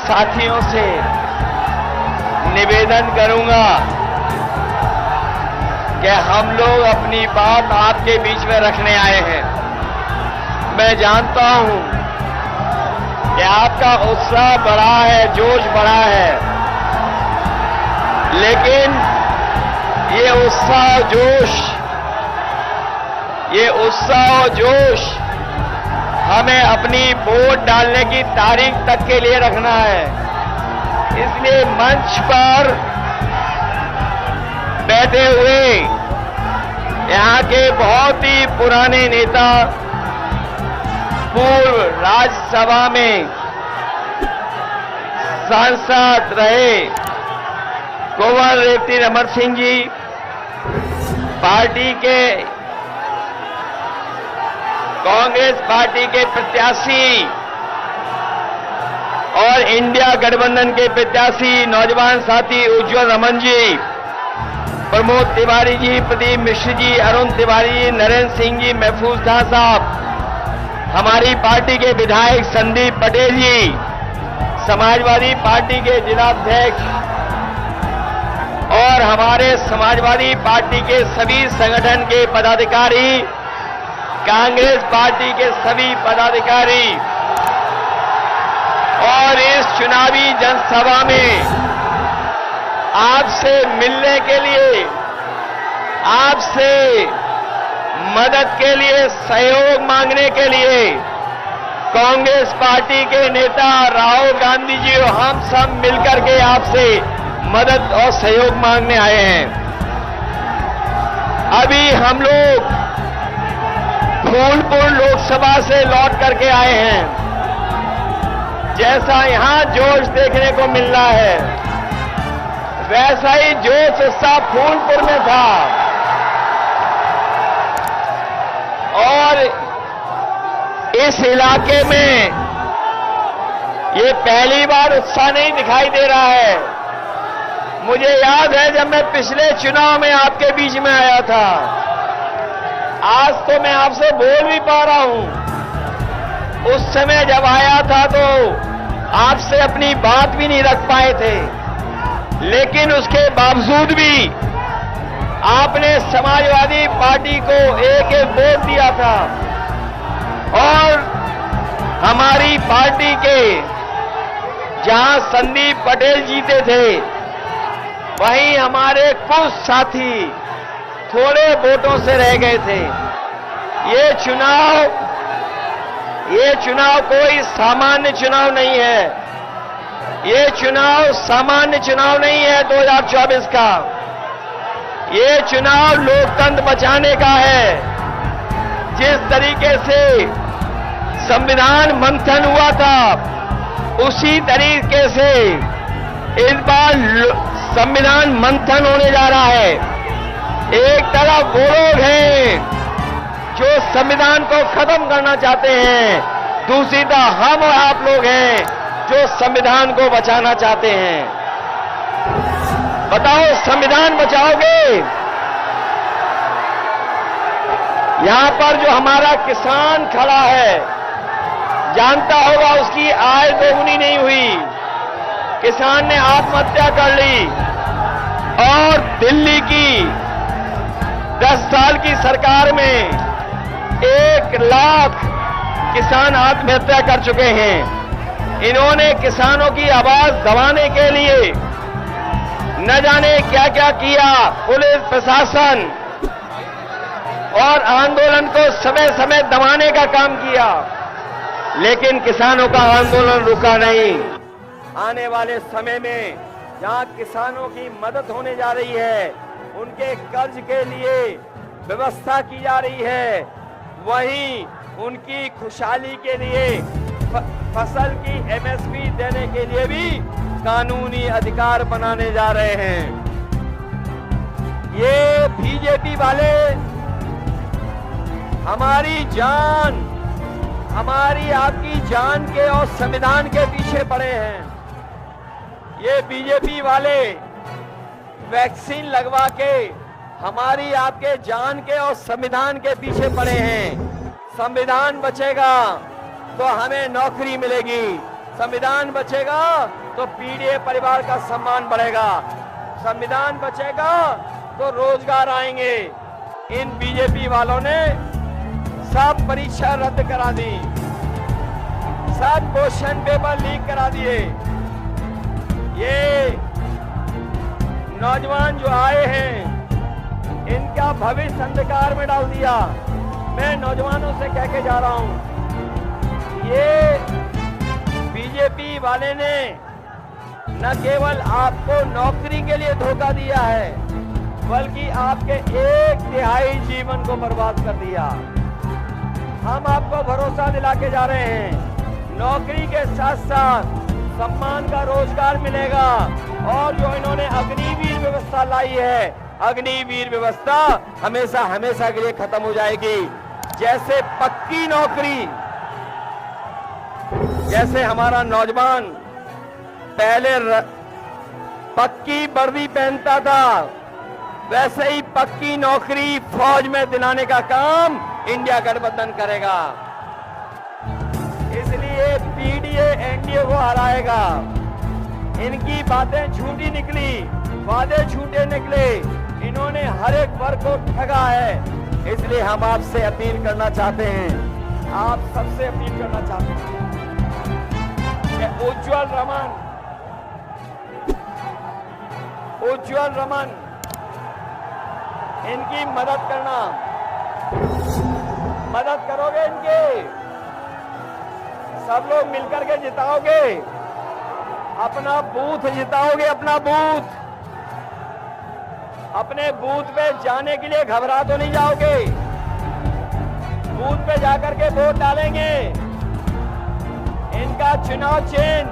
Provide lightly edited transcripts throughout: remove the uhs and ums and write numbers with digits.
साथियों से निवेदन करूंगा कि हम लोग अपनी बात आपके बीच में रखने आए हैं। मैं जानता हूं कि आपका उत्साह बढ़ा है, जोश बढ़ा है, लेकिन ये उत्साह और जोश हमें अपनी वोट डालने की तारीख तक के लिए रखना है। इसलिए मंच पर बैठे हुए यहां के बहुत ही पुराने नेता, पूर्व राज्यसभा में सांसद रहे कुंवर रेवती रमन सिंह जी, पार्टी के कांग्रेस पार्टी के प्रत्याशी और इंडिया गठबंधन के प्रत्याशी नौजवान साथी उज्जवल रमन जी, प्रमोद तिवारी जी, प्रदीप मिश्र जी, अरुण तिवारी जी, नरेंद्र सिंह जी, महफूज खान साहब, हमारी पार्टी के विधायक संदीप पटेल जी, समाजवादी पार्टी के जिलाध्यक्ष और हमारे समाजवादी पार्टी के सभी संगठन के पदाधिकारी, कांग्रेस पार्टी के सभी पदाधिकारी और इस चुनावी जनसभा में आपसे मिलने के लिए, आपसे मदद के लिए, सहयोग मांगने के लिए कांग्रेस पार्टी के नेता राहुल गांधी जी और हम सब मिलकर के आपसे मदद और सहयोग मांगने आए हैं। अभी हम लोग फूलपुर लोकसभा से लौट करके आए हैं। जैसा यहां जोश देखने को मिल रहा है, वैसा ही जोश उत्साह फूलपुर में था और इस इलाके में ये पहली बार उत्साह नहीं दिखाई दे रहा है। मुझे याद है जब मैं पिछले चुनाव में आपके बीच में आया था, आज तो मैं आपसे बोल भी पा रहा हूं। उस समय जब आया था तो आपसे अपनी बात भी नहीं रख पाए थे, लेकिन उसके बावजूद भी आपने समाजवादी पार्टी को एक वोट दिया था और हमारी पार्टी के जहां संदीप पटेल जीते थे, वहीं हमारे कुछ साथी थोड़े वोटों से रह गए थे। ये चुनाव कोई सामान्य चुनाव नहीं है। ये चुनाव सामान्य चुनाव नहीं है 2024 का। ये चुनाव लोकतंत्र बचाने का है। जिस तरीके से संविधान मंथन हुआ था, उसी तरीके से इस बार संविधान मंथन होने जा रहा है। एक तरफ वो लोग हैं जो संविधान को खत्म करना चाहते हैं, दूसरी तरफ हम और आप लोग हैं जो संविधान को बचाना चाहते हैं। बताओ, संविधान बचाओगे? यहां पर जो हमारा किसान खड़ा है, जानता होगा उसकी आय दोगुनी नहीं हुई। किसान ने आत्महत्या कर ली और दिल्ली की 10 साल की सरकार में 1 लाख किसान आत्महत्या कर चुके हैं। इन्होंने किसानों की आवाज दबाने के लिए न जाने क्या क्या किया। पुलिस प्रशासन और आंदोलन को समय समय दबाने का काम किया, लेकिन किसानों का आंदोलन रुका नहीं। आने वाले समय में जहां किसानों की मदद होने जा रही है, उनके कर्ज के लिए व्यवस्था की जा रही है, वहीं उनकी खुशहाली के लिए फसल की एमएसपी देने के लिए भी कानूनी अधिकार बनाने जा रहे हैं। ये बीजेपी वाले हमारी जान, हमारी आपकी जान के और संविधान के पीछे पड़े हैं। ये बीजेपी वाले वैक्सीन लगवा के हमारी आपके जान के और संविधान के पीछे पड़े हैं। संविधान बचेगा तो हमें नौकरी मिलेगी, संविधान बचेगा तो पीडीए परिवार का सम्मान बढ़ेगा, संविधान बचेगा तो रोजगार आएंगे। इन बीजेपी वालों ने सब परीक्षा रद्द करा दी, सब क्वेश्चन पेपर लीक करा दिए। ये नौजवान जो आए हैं इनका भविष्य अंधकार में डाल दिया। मैं नौजवानों से कह के जा रहा हूं, ये बीजेपी वाले ने न केवल आपको नौकरी के लिए धोखा दिया है, बल्कि आपके 1/3 जीवन को बर्बाद कर दिया। हम आपको भरोसा दिला के जा रहे हैं, नौकरी के साथ साथ सम्मान का रोजगार मिलेगा। और जो इन्होंने अग्निवीर व्यवस्था लाई है, अग्निवीर व्यवस्था हमेशा हमेशा के लिए खत्म हो जाएगी। जैसे पक्की नौकरी, जैसे हमारा नौजवान पहले पक्की वर्दी पहनता था, वैसे ही पक्की नौकरी फौज में दिलाने का काम इंडिया गठबंधन करेगा। इसलिए पीडीए एनडीए को हराएगा। इनकी बातें झूठी निकली, वादे झूठे निकले, इन्होंने हर एक वर्ग को ठगा है। इसलिए हम आपसे अपील करना चाहते हैं, आप सबसे अपील करना चाहते हैं कि उज्ज्वल रमन इनकी मदद करना, मदद करोगे इनके, सब लोग मिलकर के जिताओगे, अपना बूथ जिताओगे, अपना बूथ। अपने बूथ पे जाने के लिए घबरा तो नहीं जाओगे, बूथ पे जाकर के वोट डालेंगे। इनका चुनाव चिन्ह,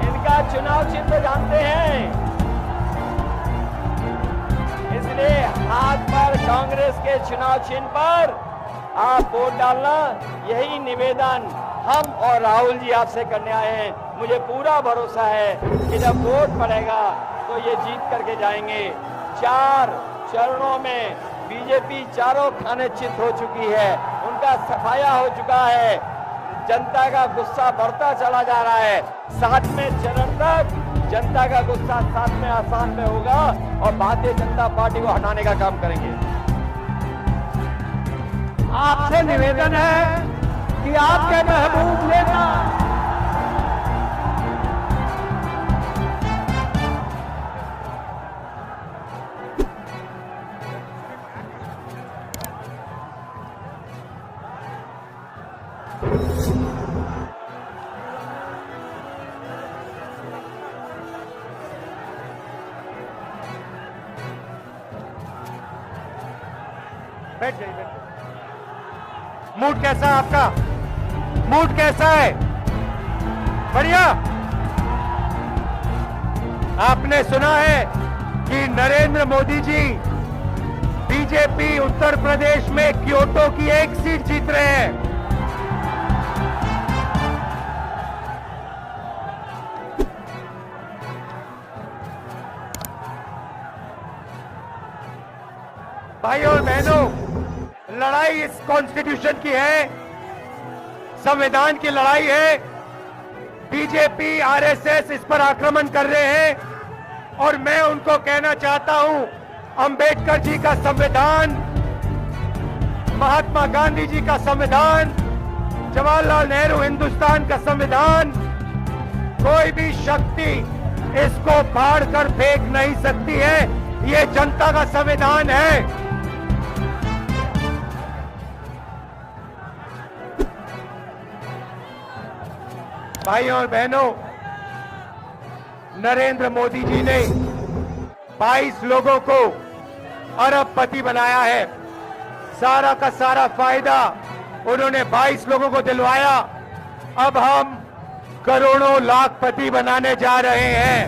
इनका चुनाव चिन्ह तो जानते हैं, इसलिए हाथ पर कांग्रेस के चुनाव चिन्ह पर आप वोट डालना। यही निवेदन हम और राहुल जी आपसे करने आए हैं। मुझे पूरा भरोसा है कि जब वोट पड़ेगा तो ये जीत करके जाएंगे। 4 चरणों में बीजेपी चारों खाने चित हो चुकी है, उनका सफाया हो चुका है। जनता का गुस्सा बढ़ता चला जा रहा है। 7वें चरण तक जनता का गुस्सा 7वें आसान में होगा और भारतीय जनता पार्टी को हटाने का काम करेंगे। आपसे निवेदन है कि आपके महबूब नेता बैठ जाइए। मूड कैसा है आपका? मूड कैसा है? बढ़िया। आपने सुना है कि नरेंद्र मोदी जी बीजेपी उत्तर प्रदेश में क्योटो की 1 सीट जीत रहे हैं। भाइयों और बहनों, लड़ाई इस कॉन्स्टिट्यूशन की है, संविधान की लड़ाई है। बीजेपी आरएसएस इस पर आक्रमण कर रहे हैं और मैं उनको कहना चाहता हूं, अंबेडकर जी का संविधान, महात्मा गांधी जी का संविधान, जवाहरलाल नेहरू हिंदुस्तान का संविधान, कोई भी शक्ति इसको फाड़ कर फेंक नहीं सकती है। ये जनता का संविधान है। भाइयों और बहनों, नरेंद्र मोदी जी ने 22 लोगों को अरबपति बनाया है। सारा का सारा फायदा उन्होंने 22 लोगों को दिलवाया। अब हम करोड़ों लाखपति बनाने जा रहे हैं।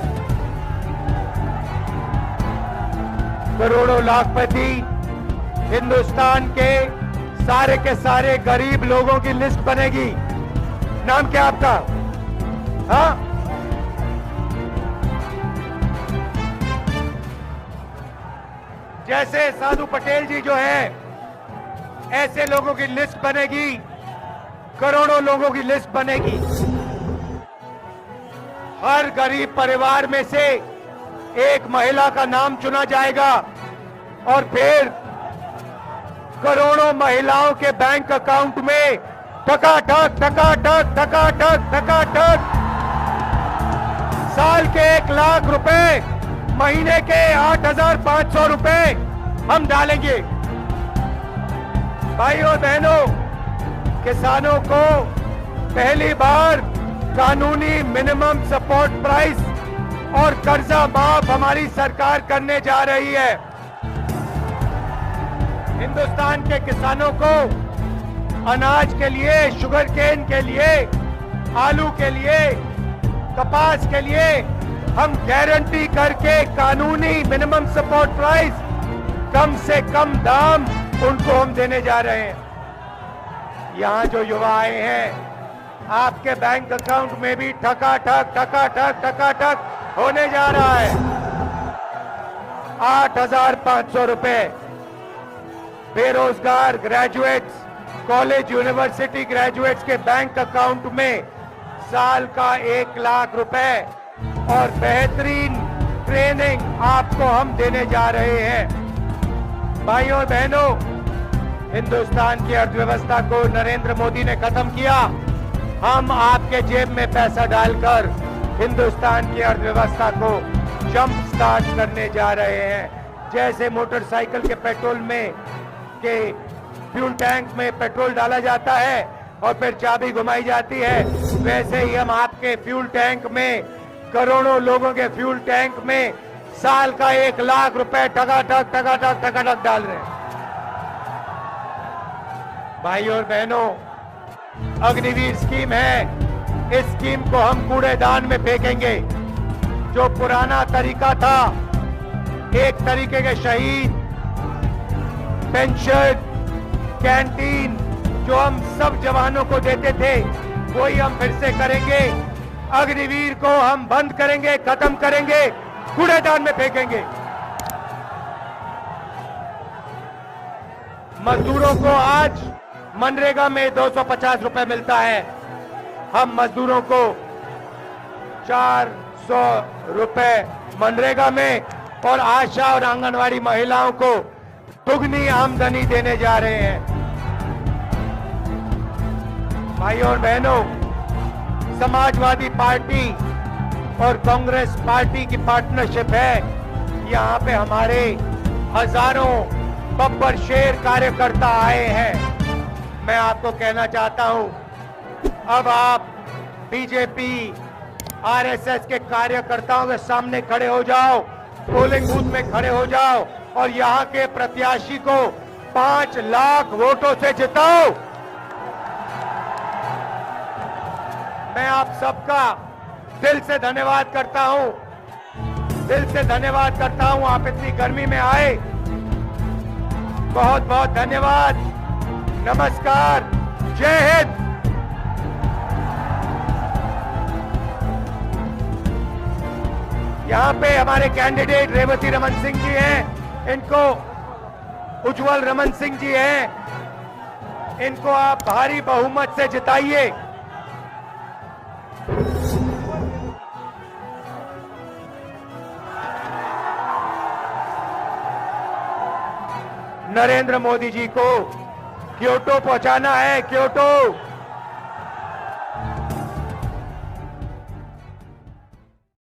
करोड़ों लाखपति हिंदुस्तान के सारे गरीब लोगों की लिस्ट बनेगी। नाम क्या आपका? हाँ, जैसे साधु पटेल जी जो है, ऐसे लोगों की लिस्ट बनेगी। करोड़ों लोगों की लिस्ट बनेगी। हर गरीब परिवार में से एक महिला का नाम चुना जाएगा और फिर करोड़ों महिलाओं के बैंक अकाउंट में टकाटक टकाटक टकाटक टकाटक साल के 1 लाख रुपए, महीने के 8,500 रुपए हम डालेंगे। भाइयों और बहनों, किसानों को पहली बार कानूनी मिनिमम सपोर्ट प्राइस और कर्जा माफ हमारी सरकार करने जा रही है। हिंदुस्तान के किसानों को अनाज के लिए, शुगर केन के लिए, आलू के लिए, कपास के लिए हम गारंटी करके कानूनी मिनिमम सपोर्ट प्राइस, कम से कम दाम उनको हम देने जा रहे हैं। यहां जो युवा आए हैं, आपके बैंक अकाउंट में भी ठकाठक ठकाठक ठकाठक होने जा रहा है। 8,500 रुपए बेरोजगार ग्रेजुएट्स, कॉलेज यूनिवर्सिटी ग्रेजुएट्स के बैंक अकाउंट में साल का 1 लाख रुपए और बेहतरीन ट्रेनिंग आपको हम देने जा रहे हैं। भाइयों और बहनों, हिंदुस्तान की अर्थव्यवस्था को नरेंद्र मोदी ने खत्म किया। हम आपके जेब में पैसा डालकर हिंदुस्तान की अर्थव्यवस्था को जंप स्टार्ट करने जा रहे हैं। जैसे मोटरसाइकिल के पेट्रोल में के फ्यूल टैंक में पेट्रोल डाला जाता है और फिर चाबी घुमाई जाती है, वैसे ही हम आपके फ्यूल टैंक में, करोड़ों लोगों के फ्यूल टैंक में साल का 1 लाख रुपए टकाटक टकाटक टकाटक डाल रहे हैं। भाइयों और बहनों, अग्निवीर स्कीम है, इस स्कीम को हम कूड़ेदान में फेंकेंगे। जो पुराना तरीका था, एक तरीके के शहीद, पेंशन, कैंटीन जो हम सब जवानों को देते थे, वही हम फिर से करेंगे। अग्निवीर को हम बंद करेंगे, खत्म करेंगे, कूड़ेदान में फेंकेंगे। मजदूरों को आज मनरेगा में 250 रुपए मिलता है। हम मजदूरों को 400 रुपए मनरेगा में और आशा और आंगनवाड़ी महिलाओं को दुगनी आमदनी देने जा रहे हैं। भाइयों और बहनों, समाजवादी पार्टी और कांग्रेस पार्टी की पार्टनरशिप है। यहाँ पे हमारे हजारों बब्बर शेर कार्यकर्ता आए हैं। मैं आपको कहना चाहता हूं, अब आप बीजेपी, आरएसएस के कार्यकर्ताओं के सामने खड़े हो जाओ, पोलिंग बूथ में खड़े हो जाओ और यहाँ के प्रत्याशी को 5 लाख वोटों से जिताओ। मैं आप सबका दिल से धन्यवाद करता हूं, दिल से धन्यवाद करता हूं। आप इतनी गर्मी में आए, बहुत बहुत धन्यवाद। नमस्कार, जय हिंद। यहाँ पे हमारे कैंडिडेट रेवती रमन सिंह जी हैं, इनको उज्जवल रमन सिंह जी हैं, इनको आप भारी बहुमत से जिताइए। नरेंद्र मोदी जी को क्योटो पहुंचाना है, क्योटो।